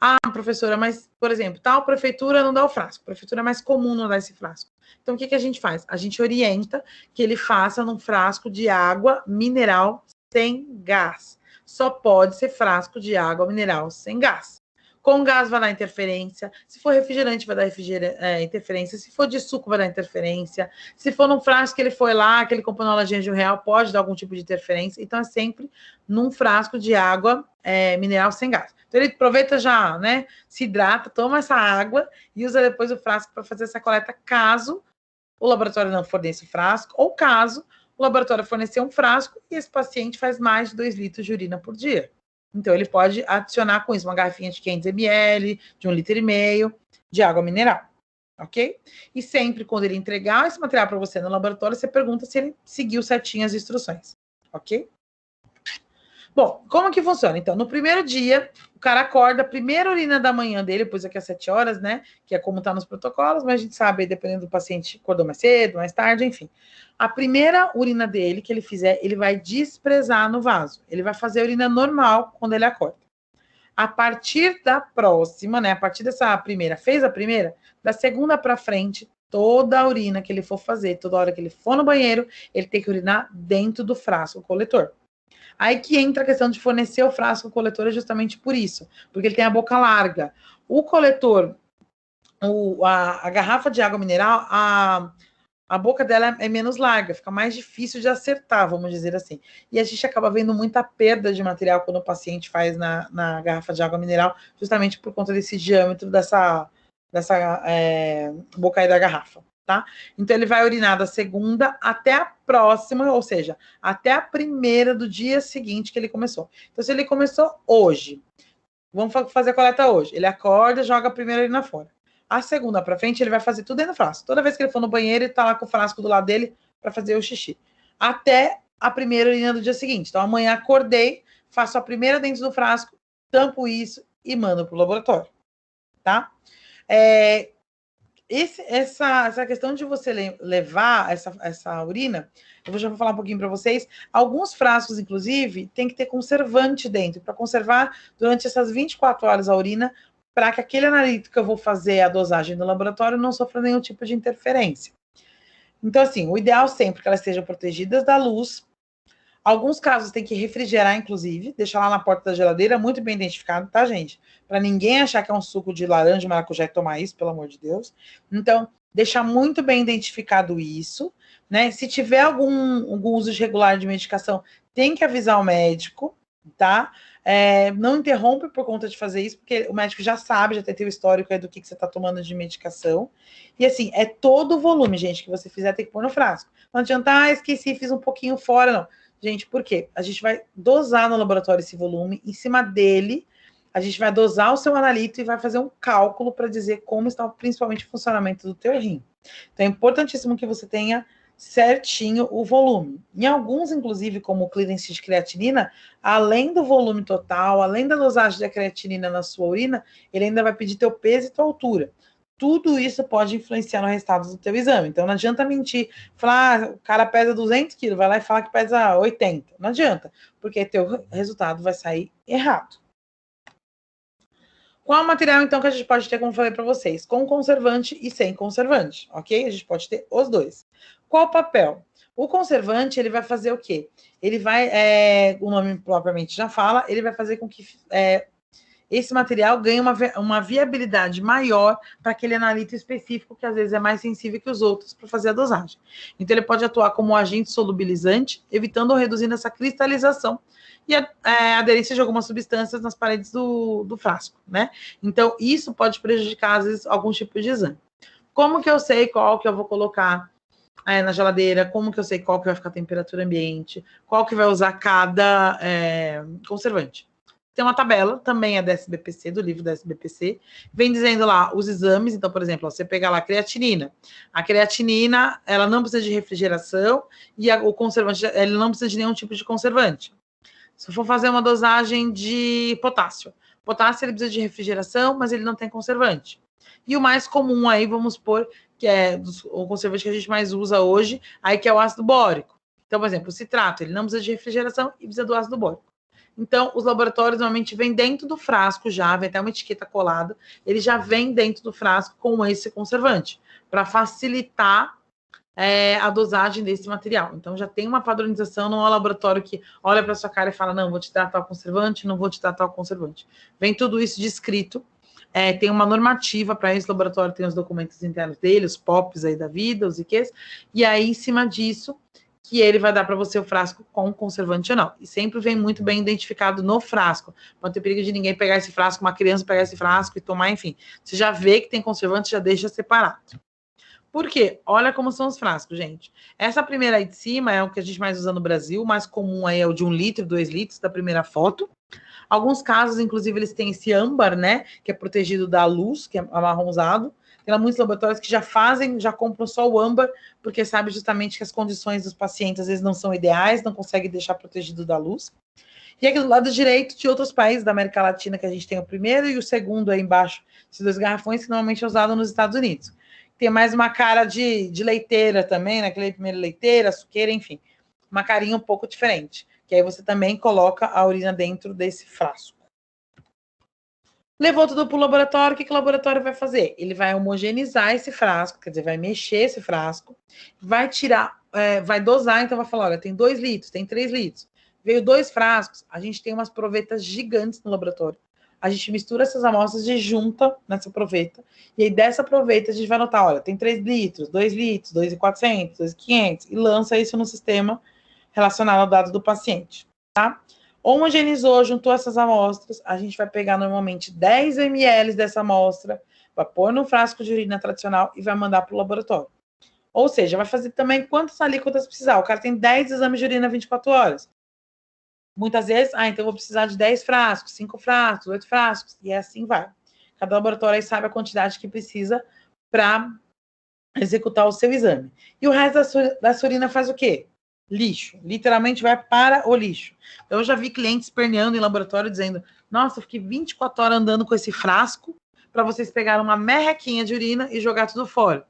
Ah, professora, mas, por exemplo, tal prefeitura não dá o frasco. Prefeitura é mais comum não dar esse frasco. Então, o que a gente faz? A gente orienta que ele faça num frasco de água mineral sem gás. Só pode ser frasco de água mineral sem gás. Com gás vai dar interferência. Se for refrigerante, vai dar interferência. Se for de suco, vai dar interferência. Se for num frasco que ele foi lá, que ele comprou na lojinha de R$1, pode dar algum tipo de interferência. Então, é sempre num frasco de água mineral sem gás. Então, ele aproveita já, né? Se hidrata, toma essa água e usa depois o frasco para fazer essa coleta, caso o laboratório não forneça o frasco, ou caso o laboratório fornecer um frasco e esse paciente faz mais de 2 litros de urina por dia. Então, ele pode adicionar com isso uma garrafinha de 500 ml, de 1,5 litro de água mineral, ok? E sempre, quando ele entregar esse material para você no laboratório, você pergunta se ele seguiu certinho as instruções, ok? Bom, como que funciona? Então, no primeiro dia, o cara acorda, a primeira urina da manhã dele, depois aqui às 7 horas, né? Que é como está nos protocolos, mas a gente sabe, dependendo do paciente, acordou mais cedo, mais tarde, enfim. A primeira urina dele que ele fizer, ele vai desprezar no vaso. Ele vai fazer a urina normal quando ele acorda. A partir da próxima, né? A partir dessa primeira, fez a primeira, da segunda para frente, toda a urina que ele for fazer, toda hora que ele for no banheiro, ele tem que urinar dentro do frasco coletor. Aí que entra a questão de fornecer o frasco coletor é justamente por isso, porque ele tem a boca larga. O coletor, a garrafa de água mineral, a boca dela é menos larga, fica mais difícil de acertar, vamos dizer assim. E a gente acaba vendo muita perda de material quando o paciente faz na garrafa de água mineral, justamente por conta desse diâmetro dessa boca aí da garrafa. Tá? Então, ele vai urinar da segunda até a próxima, ou seja, até a primeira do dia seguinte que ele começou. Então, se ele começou hoje, vamos fazer a coleta hoje. Ele acorda, joga a primeira urina fora. A segunda para frente, ele vai fazer tudo dentro do frasco. Toda vez que ele for no banheiro, ele tá lá com o frasco do lado dele para fazer o xixi. Até a primeira urina do dia seguinte. Então, amanhã acordei, faço a primeira dentro do frasco, tampo isso e mando pro laboratório. Tá? Essa questão de você levar essa urina, eu já vou falar um pouquinho para vocês. Alguns frascos, inclusive, tem que ter conservante dentro, para conservar durante essas 24 horas a urina, para que aquele analítico que eu vou fazer a dosagem no laboratório não sofra nenhum tipo de interferência. Então, assim, o ideal sempre é que elas estejam protegidas da luz. Alguns casos tem que refrigerar, inclusive, deixar lá na porta da geladeira, muito bem identificado, tá, gente? Para ninguém achar que é um suco de laranja, maracujá e tomar isso, pelo amor de Deus. Então, deixar muito bem identificado isso, né? Se tiver algum uso irregular de medicação, tem que avisar o médico, tá? Não interrompe por conta de fazer isso, porque o médico já sabe, já tem o histórico aí do que você está tomando de medicação. E assim, é todo o volume, gente, que você fizer, tem que pôr no frasco. Não adianta, esqueci, fiz um pouquinho fora, não. Gente, por quê? A gente vai dosar no laboratório esse volume, em cima dele, a gente vai dosar o seu analito e vai fazer um cálculo para dizer como está principalmente o funcionamento do teu rim. Então, é importantíssimo que você tenha certinho o volume. Em alguns, inclusive, como o clearance de creatinina, além do volume total, além da dosagem da creatinina na sua urina, ele ainda vai pedir teu peso e tua altura. Tudo isso pode influenciar no resultado do teu exame. Então, não adianta mentir, falar, o cara pesa 200 quilos, vai lá e fala que pesa 80. Não adianta, porque teu resultado vai sair errado. Qual material, então, que a gente pode ter, como eu falei para vocês? Com conservante e sem conservante, ok? A gente pode ter os dois. Qual o papel? O conservante, ele vai fazer o quê? Ele vai, o nome propriamente já fala, ele vai fazer com que esse material ganhe uma viabilidade maior para aquele analito específico, que às vezes é mais sensível que os outros para fazer a dosagem. Então, ele pode atuar como um agente solubilizante, evitando ou reduzindo essa cristalização e a aderência de algumas substâncias nas paredes do frasco, né? Então, isso pode prejudicar, às vezes, algum tipo de exame. Como que eu sei qual que eu vou colocar na geladeira? Como que eu sei qual que vai ficar a temperatura ambiente? Qual que vai usar cada conservante? Tem uma tabela, também é da SBPC, do livro da SBPC, vem dizendo lá os exames. Então, por exemplo, você pega lá a creatinina. A creatinina, ela não precisa de refrigeração e o conservante, ele não precisa de nenhum tipo de conservante. Se eu for fazer uma dosagem de potássio, ele precisa de refrigeração, mas ele não tem conservante. E o mais comum aí, vamos supor, que é o conservante que a gente mais usa hoje, aí que é o ácido bórico. Então, por exemplo, o citrato, ele não precisa de refrigeração e precisa do ácido bórico. Então, os laboratórios normalmente vêm dentro do frasco já, vem até uma etiqueta colada, ele já vem dentro do frasco com esse conservante, para facilitar a dosagem desse material. Então, já tem uma padronização, não é um laboratório que olha para sua cara e fala, não, vou te dar tal conservante, não vou te dar tal conservante. Vem tudo isso descrito, tem uma normativa para esse laboratório, tem os documentos internos dele, os POPs aí da vida, os IQs, e aí, em cima disso, que ele vai dar para você o frasco com conservante ou não. E sempre vem muito bem identificado no frasco. Não tem perigo de ninguém pegar esse frasco, uma criança pegar esse frasco e tomar, enfim. Você já vê que tem conservante, já deixa separado. Por quê? Olha como são os frascos, gente. Essa primeira aí de cima é o que a gente mais usa no Brasil, o mais comum aí é o de 1 litro, 2 litros, da primeira foto. Alguns casos, inclusive, eles têm esse âmbar, né, que é protegido da luz, que é amarronzado. Tem muitos laboratórios que já compram só o âmbar, porque sabe justamente que as condições dos pacientes às vezes não são ideais, não consegue deixar protegido da luz. E aqui do lado direito, de outros países da América Latina, que a gente tem o primeiro e o segundo aí embaixo, esses 2 garrafões, que normalmente é usado nos Estados Unidos. Tem mais uma cara de leiteira também, né? Aquele primeiro leiteira, suqueira, enfim. Uma carinha um pouco diferente. Que aí você também coloca a urina dentro desse frasco. Levou tudo para o laboratório, o que o laboratório vai fazer? Ele vai homogeneizar esse frasco, quer dizer, vai mexer esse frasco, vai tirar, vai dosar, então vai falar, olha, tem 2 litros, tem 3 litros. Veio 2 frascos, a gente tem umas provetas gigantes no laboratório. A gente mistura essas amostras e junta nessa proveta. E aí, dessa proveta, a gente vai anotar, olha, tem 3 litros, 2 litros, 2.400, 2.500, e lança isso no sistema relacionado ao dado do paciente, tá? Homogeneizou, juntou essas amostras, a gente vai pegar normalmente 10 ml dessa amostra, vai pôr no frasco de urina tradicional e vai mandar para o laboratório. Ou seja, vai fazer também quantas alíquotas precisar. O cara tem 10 exames de urina 24 horas. Muitas vezes, então eu vou precisar de 10 frascos, 5 frascos, 8 frascos, e assim vai. Cada laboratório aí sabe a quantidade que precisa para executar o seu exame. E o resto da sua urina faz o quê? Lixo. Literalmente vai para o lixo. Eu já vi clientes esperneando em laboratório dizendo, nossa, eu fiquei 24 horas andando com esse frasco para vocês pegarem uma merrequinha de urina e jogar tudo fora.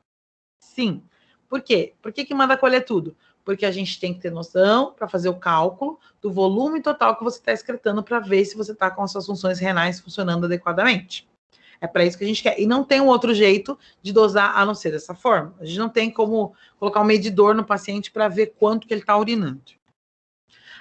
Sim. Por quê? Por que manda colher tudo? Porque a gente tem que ter noção para fazer o cálculo do volume total que você está excretando para ver se você está com as suas funções renais funcionando adequadamente. É para isso que a gente quer. E não tem um outro jeito de dosar a não ser dessa forma. A gente não tem como colocar um medidor no paciente para ver quanto que ele está urinando.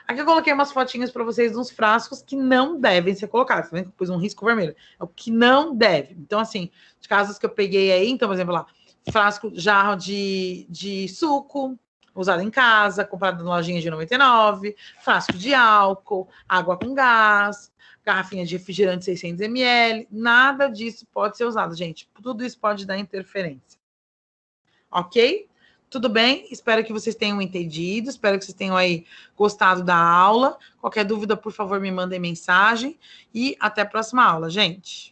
Aqui eu coloquei umas fotinhas para vocês dos frascos que não devem ser colocados. Tá vendo que eu pus um risco vermelho? É o que não deve. Então, assim, de casos que eu peguei aí, então, por exemplo, lá, frasco, jarro de suco, usado em casa, comprado na lojinha de 99, frasco de álcool, água com gás, garrafinha de refrigerante 600 ml, nada disso pode ser usado, gente. Tudo isso pode dar interferência. Ok? Tudo bem? Espero que vocês tenham entendido, espero que vocês tenham aí gostado da aula. Qualquer dúvida, por favor, me mandem mensagem e até a próxima aula, gente.